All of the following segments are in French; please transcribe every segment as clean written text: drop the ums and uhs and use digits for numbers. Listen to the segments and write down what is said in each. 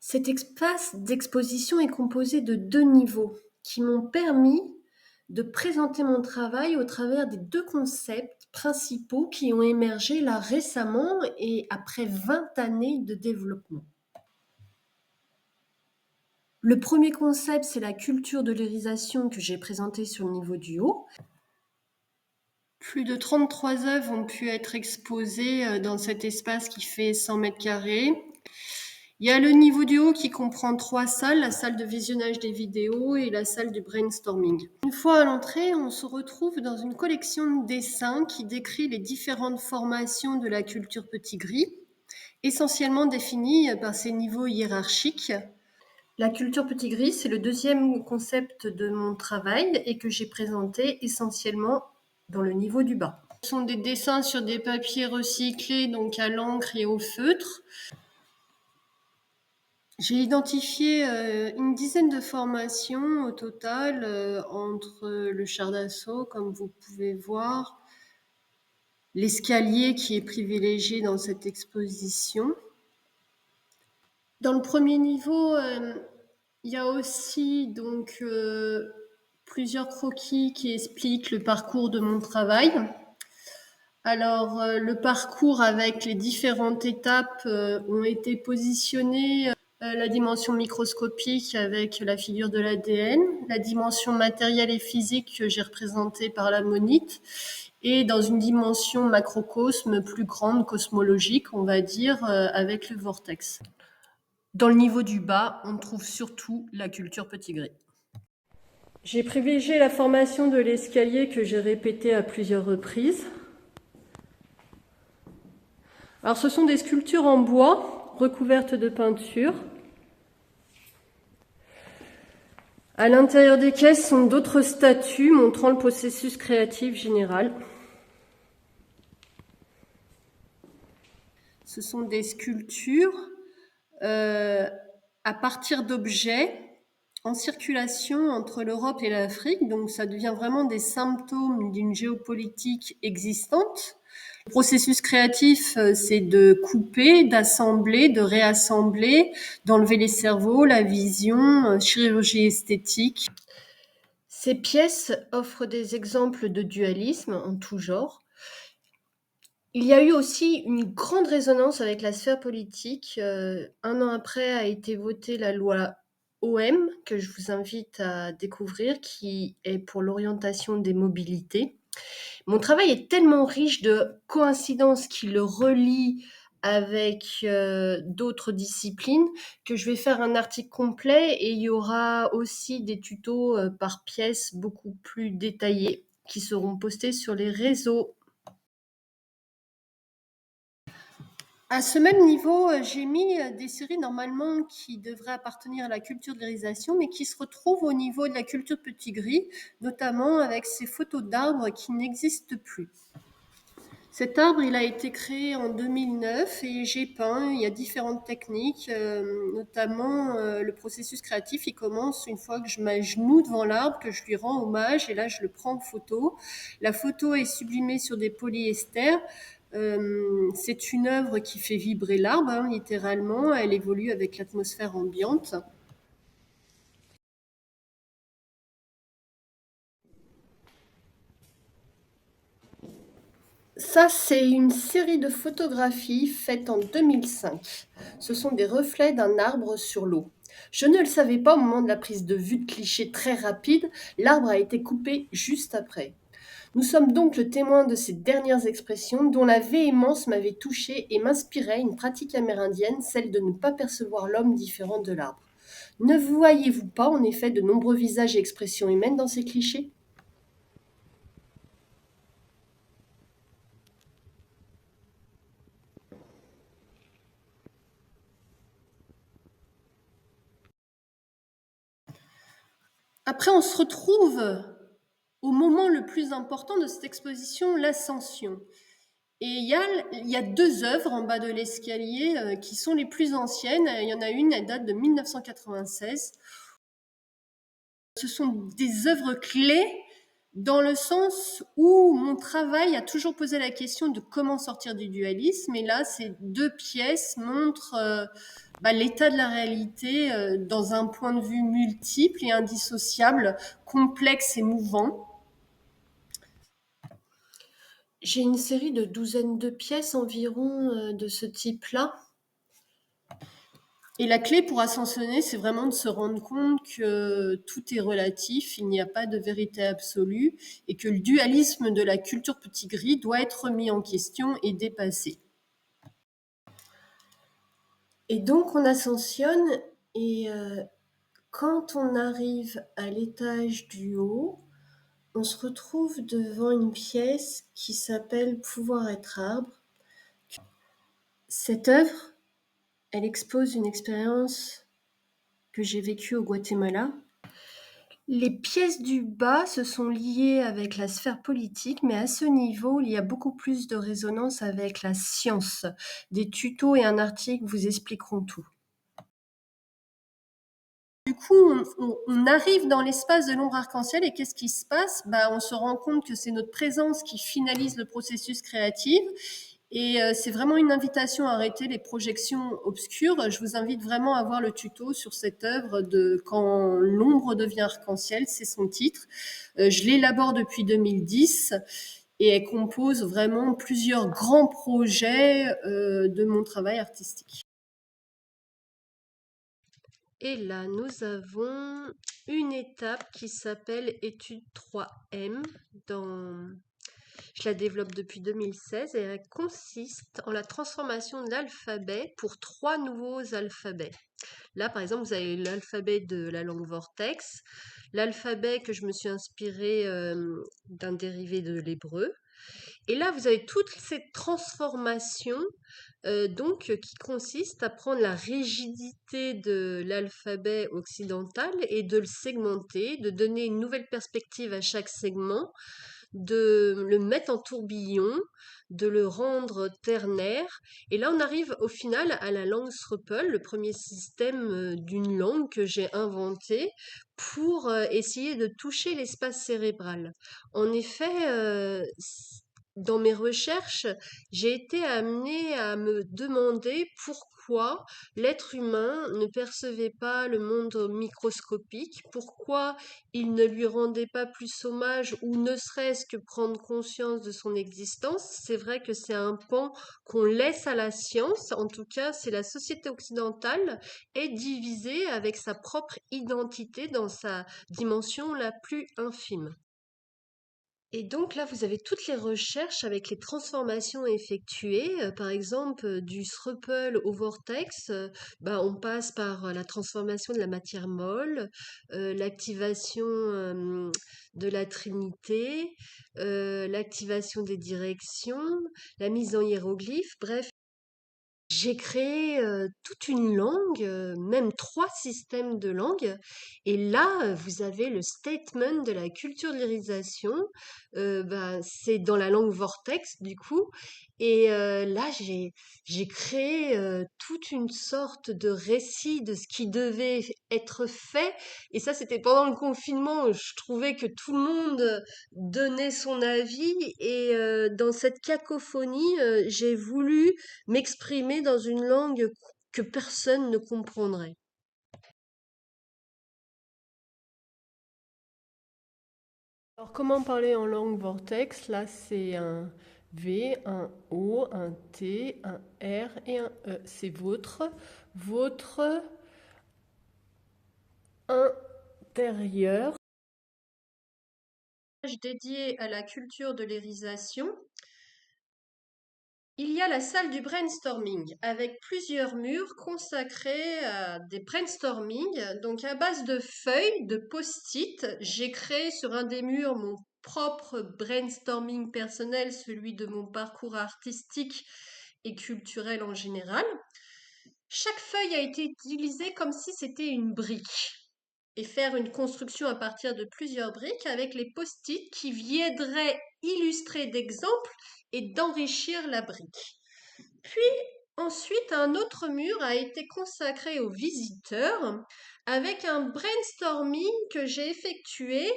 Cet espace d'exposition est composé de 2 niveaux qui m'ont permis de présenter mon travail au travers des 2 concepts principaux qui ont émergé là récemment et après 20 années de développement. Le premier concept, c'est la culture de l'irisation que j'ai présentée sur le niveau du haut. Plus de 33 œuvres ont pu être exposées dans cet espace qui fait 100 mètres carrés. Il y a le niveau du haut qui comprend 3 salles, la salle de visionnage des vidéos et la salle du brainstorming. Une fois à l'entrée, on se retrouve dans une collection de dessins qui décrit les différentes formations de la culture petit gris, essentiellement définies par ces niveaux hiérarchiques. La culture petit gris, c'est le deuxième concept de mon travail et que j'ai présenté essentiellement dans le niveau du bas. Ce sont des dessins sur des papiers recyclés, donc à l'encre et au feutre. J'ai identifié une dizaine de formations au total entre le char d'assaut, comme vous pouvez voir, l'escalier qui est privilégié dans cette exposition. Dans le premier niveau, il y a aussi donc plusieurs croquis qui expliquent le parcours de mon travail. Alors, le parcours avec les différentes étapes ont été positionnés. La dimension microscopique avec la figure de l'ADN, la dimension matérielle et physique que j'ai représentée par la monite, et dans une dimension macrocosme plus grande, cosmologique, on va dire, avec le vortex. Dans le niveau du bas, on trouve surtout la culture petit gris. J'ai privilégié la formation de l'escalier que j'ai répété à plusieurs reprises. Alors, ce sont des sculptures en bois recouvertes de peinture. À l'intérieur des caisses sont d'autres statues montrant le processus créatif général. Ce sont des sculptures à partir d'objets en circulation entre l'Europe et l'Afrique, donc ça devient vraiment des symptômes d'une géopolitique existante. Le processus créatif, c'est de couper, d'assembler, de réassembler, d'enlever les cerveaux, la vision, chirurgie esthétique. Ces pièces offrent des exemples de dualisme en tout genre. Il y a eu aussi une grande résonance avec la sphère politique. Un an après a été votée la loi OM, que je vous invite à découvrir, qui est pour l'orientation des mobilités. Mon travail est tellement riche de coïncidences qui le relient avec d'autres disciplines que je vais faire un article complet et il y aura aussi des tutos par pièce beaucoup plus détaillés qui seront postés sur les réseaux. À ce même niveau, j'ai mis des séries normalement qui devraient appartenir à la culture de l'irisation, mais qui se retrouvent au niveau de la culture petit gris, notamment avec ces photos d'arbres qui n'existent plus. Cet arbre, il a été créé en 2009 et j'ai peint. Il y a différentes techniques, notamment le processus créatif. Il commence une fois que je m'agenouille devant l'arbre, que je lui rends hommage et là je le prends en photo. La photo est sublimée sur des polyesters. C'est une œuvre qui fait vibrer l'arbre, hein, littéralement. Elle évolue avec l'atmosphère ambiante. Ça, c'est une série de photographies faites en 2005. Ce sont des reflets d'un arbre sur l'eau. Je ne le savais pas au moment de la prise de vue de cliché très rapide, l'arbre a été coupé juste après. Nous sommes donc le témoin de ces dernières expressions dont la véhémence m'avait touchée et m'inspirait une pratique amérindienne, celle de ne pas percevoir l'homme différent de l'arbre. Ne voyez-vous pas en effet de nombreux visages et expressions humaines dans ces clichés ? Après, on se retrouve au moment le plus important de cette exposition, l'ascension. Et il y a 2 œuvres en bas de l'escalier qui sont les plus anciennes. Il y en a une, elle date de 1996. Ce sont des œuvres clés Dans le sens où mon travail a toujours posé la question de comment sortir du dualisme, et là, ces deux pièces montrent l'état de la réalité dans un point de vue multiple et indissociable, complexe et mouvant. J'ai une série de douzaine de pièces environ de ce type-là. Et la clé pour ascensionner, c'est vraiment de se rendre compte que tout est relatif, il n'y a pas de vérité absolue, et que le dualisme de la culture petit gris doit être mis en question et dépassé. Et donc on ascensionne, et quand on arrive à l'étage du haut, on se retrouve devant une pièce qui s'appelle Pouvoir être arbre. Cette œuvre, elle expose une expérience que j'ai vécue au Guatemala. Les pièces du bas se sont liées avec la sphère politique, mais à ce niveau, il y a beaucoup plus de résonance avec la science. Des tutos et un article vous expliqueront tout. Du coup, on arrive dans l'espace de l'ombre arc-en-ciel, et qu'est-ce qui se passe? On se rend compte que c'est notre présence qui finalise le processus créatif. Et c'est vraiment une invitation à arrêter les projections obscures. Je vous invite vraiment à voir le tuto sur cette œuvre de Quand l'ombre devient arc-en-ciel, c'est son titre. Je l'élabore depuis 2010, et elle compose vraiment plusieurs grands projets de mon travail artistique. Et là, nous avons une étape qui s'appelle étude 3M. Je la développe depuis 2016, et elle consiste en la transformation de l'alphabet pour 3 nouveaux alphabets. Là, par exemple, vous avez l'alphabet de la langue Vortex, l'alphabet que je me suis inspiré d'un dérivé de l'hébreu. Et là, vous avez toutes ces transformations qui consistent à prendre la rigidité de l'alphabet occidental et de le segmenter, de donner une nouvelle perspective à chaque segment, de le mettre en tourbillon, de le rendre ternaire. Et là, on arrive au final à la langue Srupple, le premier système d'une langue que j'ai inventé pour essayer de toucher l'espace cérébral. En effet, dans mes recherches, j'ai été amenée à me demander pourquoi l'être humain ne percevait pas le monde microscopique, pourquoi il ne lui rendait pas plus hommage, ou ne serait-ce que prendre conscience de son existence. C'est vrai que c'est un pan qu'on laisse à la science, en tout cas c'est la société occidentale est divisée avec sa propre identité dans sa dimension la plus infime. Et donc là, vous avez toutes les recherches avec les transformations effectuées. Par exemple, du Srupple au vortex, on passe par la transformation de la matière molle, l'activation de la Trinité, l'activation des directions, la mise en hiéroglyphe. Bref, j'ai créé toute une langue, même 3 systèmes de langue. Et là, vous avez le statement de la culturalisation. C'est dans la langue Vortex, du coup. Et là, j'ai créé toute une sorte de récit de ce qui devait être fait. Et ça, c'était pendant le confinement. Je trouvais que tout le monde donnait son avis. Et dans cette cacophonie, j'ai voulu m'exprimer dans une langue que personne ne comprendrait. Alors, comment parler en langue vortex? Là, c'est un V, un O, un T, un R et un E. C'est votre intérieur. Dédié à la culture de l'érisation. Il y a la salle du brainstorming avec plusieurs murs consacrés à des brainstorming. Donc à base de feuilles, de post-it, j'ai créé sur un des murs mon propre brainstorming personnel, celui de mon parcours artistique et culturel en général. Chaque feuille a été utilisée comme si c'était une brique, et faire une construction à partir de plusieurs briques avec les post-it qui viendraient illustrer d'exemples et d'enrichir la brique. Puis ensuite, un autre mur a été consacré aux visiteurs avec un brainstorming que j'ai effectué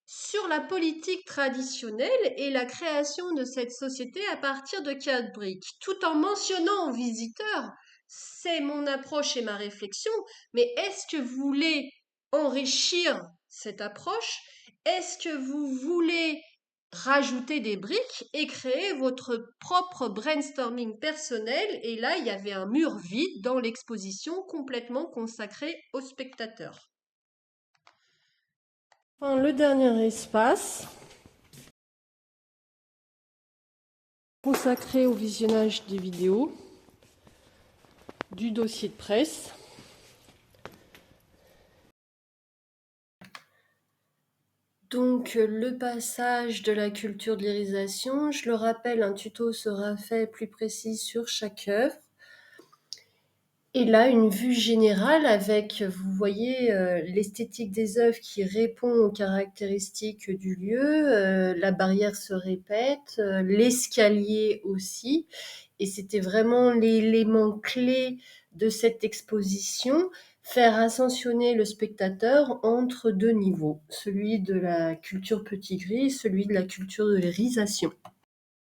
sur la politique traditionnelle et la création de cette société à partir de 4 briques, tout en mentionnant aux visiteurs, c'est mon approche et ma réflexion, mais est-ce que vous voulez enrichir cette approche? Est-ce que vous voulez rajouter des briques et créer votre propre brainstorming personnel? Et là, il y avait un mur vide dans l'exposition complètement consacré aux spectateurs. Enfin, le dernier espace, consacré au visionnage des vidéos, du dossier de presse. Donc le passage de la culture de l'irisation, je le rappelle, un tuto sera fait plus précis sur chaque œuvre. Et là, une vue générale avec, vous voyez, l'esthétique des œuvres qui répond aux caractéristiques du lieu, la barrière se répète, l'escalier aussi. Et c'était vraiment l'élément clé de cette exposition, faire ascensionner le spectateur entre deux niveaux, celui de la culture petit gris et celui de la culture de l'irisation.